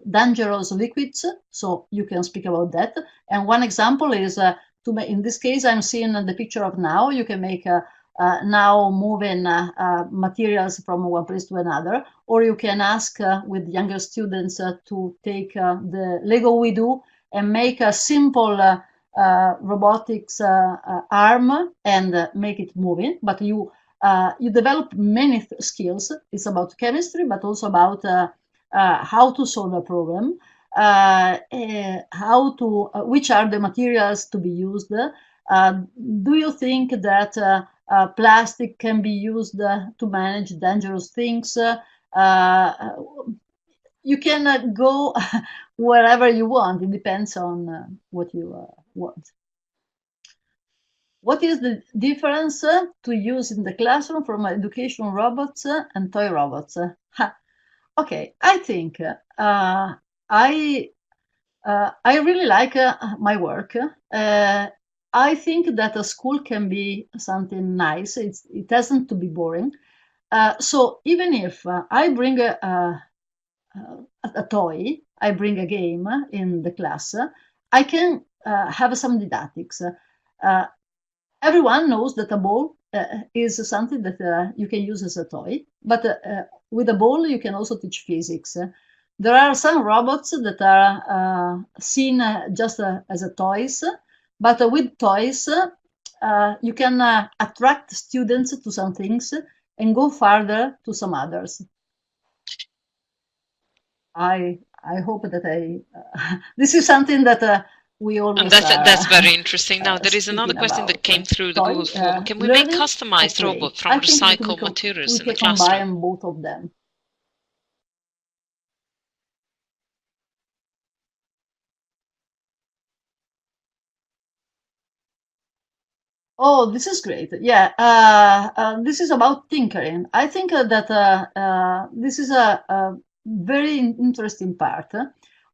dangerous liquids, so you can speak about that. And one example is, in this case, I'm seeing the picture of now. You can make now moving materials from one place to another, or you can ask with younger students to take the Lego We Do and make a simple robotics arm and make it moving. But you develop many skills. It's about chemistry, but also about how to solve a problem, how to which are the materials to be used. Do you think that plastic can be used to manage dangerous things? You can go wherever you want. It depends on what you want. What is the difference to use in the classroom from education robots and toy robots? Okay, I think I really like my work. I think that a school can be something nice. It doesn't to be boring. So even if I bring a toy, I bring a game in the class, I can have some didactics. Everyone knows that a ball is something that you can use as a toy, but with a ball you can also teach physics. There are some robots that are seen just as a toys, but with toys you can attract students to some things and go further to some others. I hope that this is something that we And always that's are very interesting. Now, there is another speaking question that about. came through the Toy Google form. Can we make learning or customized play. robots from I think that recycled we materials in the can classroom? combine both of them. Oh, this is great. Yeah, this is about tinkering. I think that this is a very interesting part.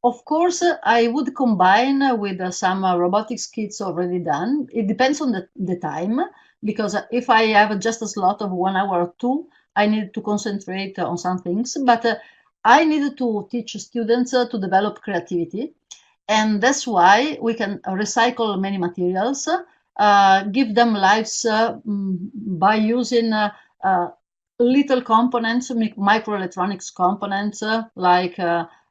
Of course, I would combine with some robotics kits already done. It depends on the time, because if I have just a slot of 1 hour or two, I need to concentrate on some things. But I need to teach students to develop creativity, and that's why we can recycle many materials, give them lives by using little components, microelectronics components, like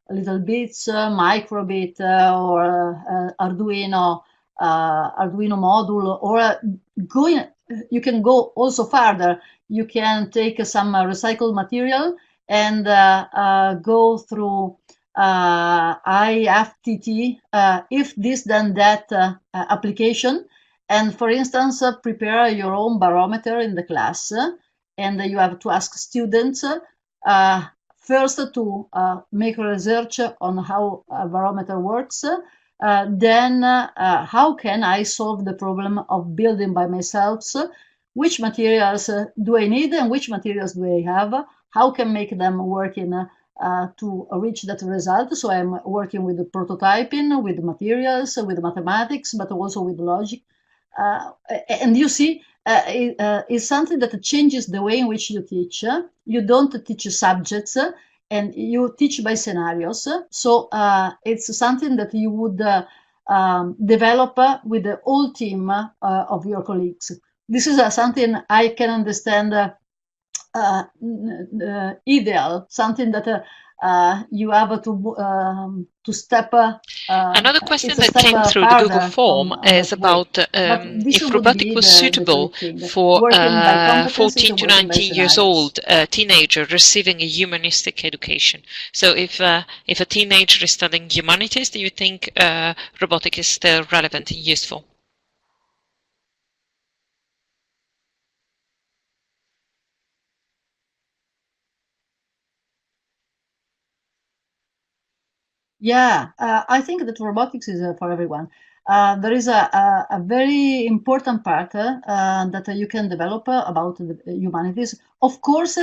little bits, microbit, or Arduino module, or going. You can go also further. You can take some recycled material and go through IFTT, if this then that application, and for instance, prepare your own barometer in the class, and you have to ask students first to make research on how a barometer works, then how can I solve the problem of building by myself, which materials do I need and which materials do I have, how can I make them work in to reach that result. So I'm working with the prototyping, with materials, with mathematics, but also with logic. And you see, it's something that changes the way in which you teach. You don't teach subjects, and you teach by scenarios. So it's something that you would develop with the whole team of your colleagues. This is something I can understand ideal, something that you have to step. Another question It's a that step came through the Google further form on is that way. about But this if would robotic be was the suitable key thing: for working by competences 14 and to working by 19 years scenarios. old teenager receiving a humanistic education. So if a teenager is studying humanities, do you think robotic is still relevant and useful? Yeah, I think that robotics is for everyone. There is a very important part that you can develop about the humanities. Of course,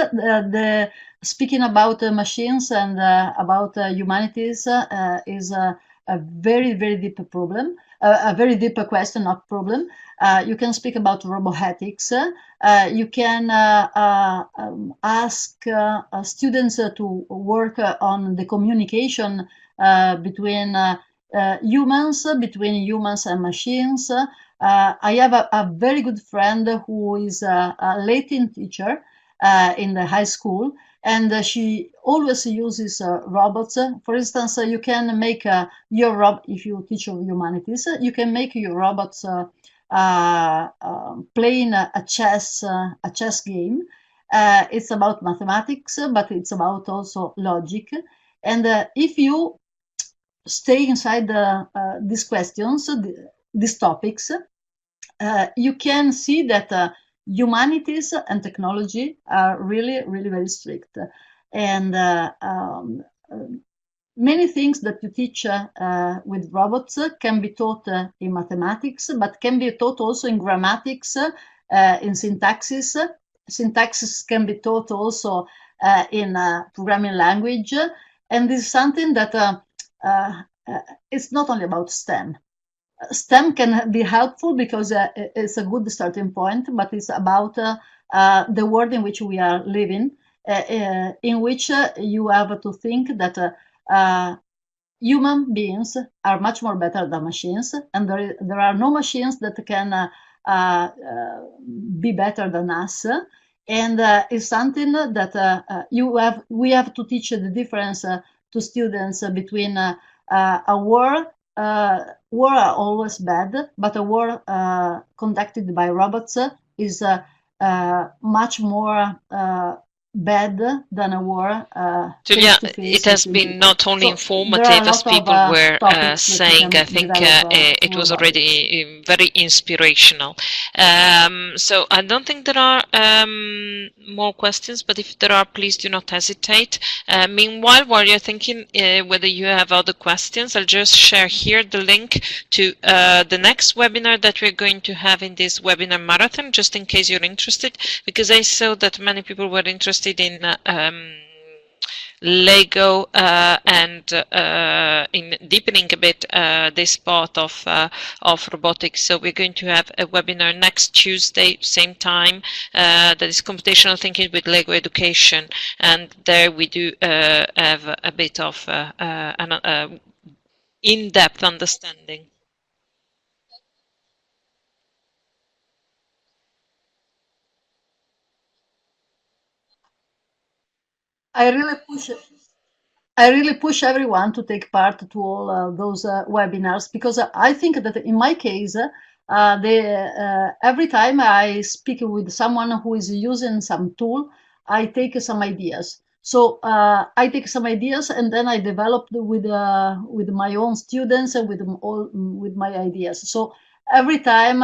speaking about machines and about humanities is a very, very deep problem, a very deep question, not problem. You can speak about robotics. You can ask students to work on the communication between humans and machines. I have a very good friend who is a Latin teacher in the high school, and she always uses robots. For instance, you can make your robot, if you teach of humanities, you can make your robots playing a chess game. It's about mathematics, but it's about also logic. And if you stay inside these questions, these topics, you can see that humanities and technology are really, really very strict. And many things that you teach with robots can be taught in mathematics, but can be taught also in grammatics, in syntaxes. Syntaxes can be taught also in programming language. And this is something that it's not only about STEM. STEM can be helpful because it's a good starting point, but it's about the world in which we are living, in which you have to think that human beings are much more better than machines, and there are no machines that can be better than us. And it's something that we have to teach the difference to students between a war. War are always bad, but a war conducted by robots is much more bad than a war face Tullia, to it face has between been people. not only So there are informative a as lot of people were topics that you saying, can I think develop it through was robotics. already very inspirational. So I don't think there are more questions, but if there are, please do not hesitate. Meanwhile, while you're thinking whether you have other questions, I'll just share here the link to the next webinar that we're going to have in this webinar marathon, just in case you're interested, because I saw that many people were interested in Lego and in deepening a bit this part of robotics. So we're going to have a webinar next Tuesday, same time, that is computational thinking with Lego education, and there we do have a bit of an in-depth understanding. I really push I really push everyone to take part to all those webinars, because I think that in my case, every time I speak with someone who is using some tool, I take some ideas. So I take some ideas and then I develop with my own students and with my ideas. So every time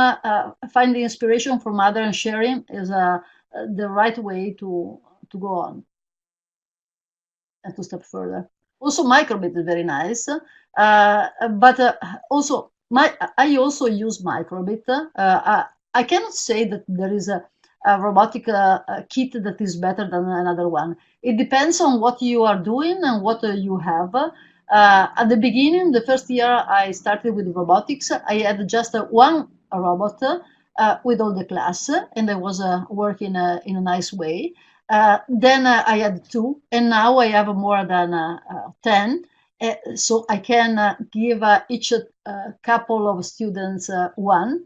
finding inspiration from others and sharing is the right way to go on and to step further. Also, microbit is very nice, but also I also use microbit. I cannot say that there is a robotic kit that is better than another one. It depends on what you are doing and what you have. At the beginning, the first year I started with robotics, I had just one robot with all the class, and I was working in a nice way. Then I had two, and now I have more than 10. So I can give each couple of students one.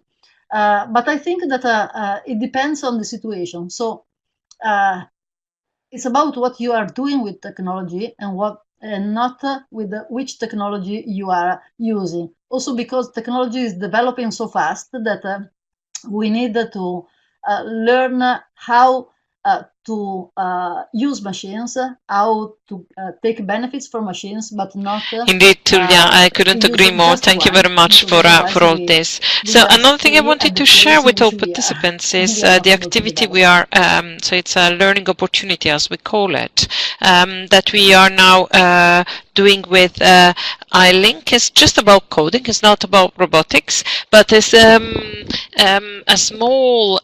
But I think that it depends on the situation. So it's about what you are doing with technology and not with which technology you are using. Also because technology is developing so fast that we need to learn how to use machines, how to take benefits from machines, but not Indeed, Tullia, I couldn't agree use more. just Thank you one, very much because otherwise for all we this. So just another thing I stay wanted at the to share place in with all which participants is we are not the able to activity develop. we are, so it's a learning opportunity as we call it, that we are now doing with I-LINC. It's just about coding, it's not about robotics, but it's a small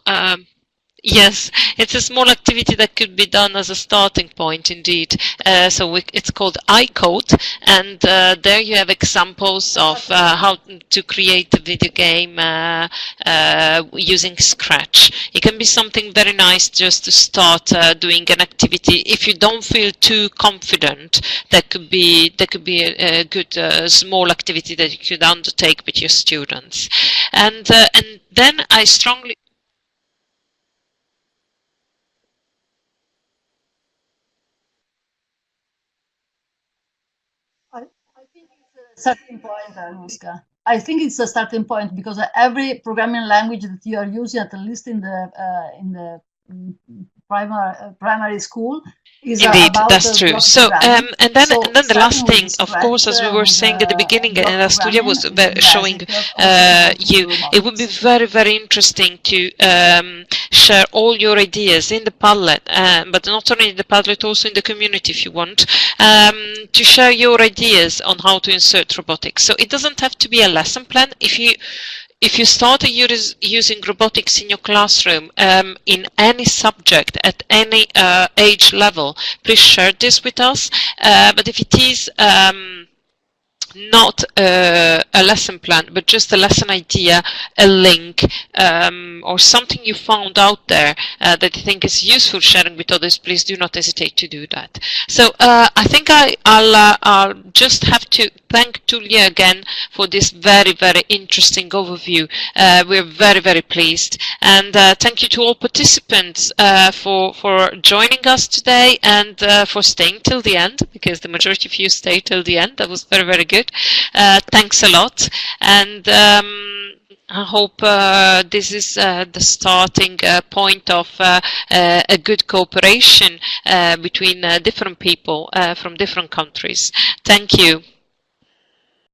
yes, it's a small activity that could be done as a starting point, indeed. It's called iCode, and there you have examples of how to create a video game using Scratch. It can be something very nice just to start doing an activity. If you don't feel too confident, that could be a good small activity that you could undertake with your students. And then I strongly I think it's a starting point, Anushka. I think it's a starting point because every programming language that you are using, at least in the mm, primary school, is Indeed, about that's true. block So, programming. and So then the last starting with the thing, of course, Scratch as we were and saying at the beginning, block and as Studia programming was is the showing basic also to go to the you, it would be robotics. very, very interesting to share all your ideas in the Padlet, but not only in the Padlet, also in the community if you want, to share your ideas on how to insert robotics. So it doesn't have to be a lesson plan. If you started using robotics in your classroom in any subject at any age level, please share this with us. But if it is not a lesson plan, but just a lesson idea, a link, or something you found out there that you think is useful sharing with others, please do not hesitate to do that. So I think I'll just have to thank Tullia again for this very, very interesting overview. We're very, very pleased. And thank you to all participants for joining us today and for staying till the end, because the majority of you stayed till the end. That was very, very good. Thanks a lot. And I hope this is the starting point of a good cooperation between different people from different countries. Thank you.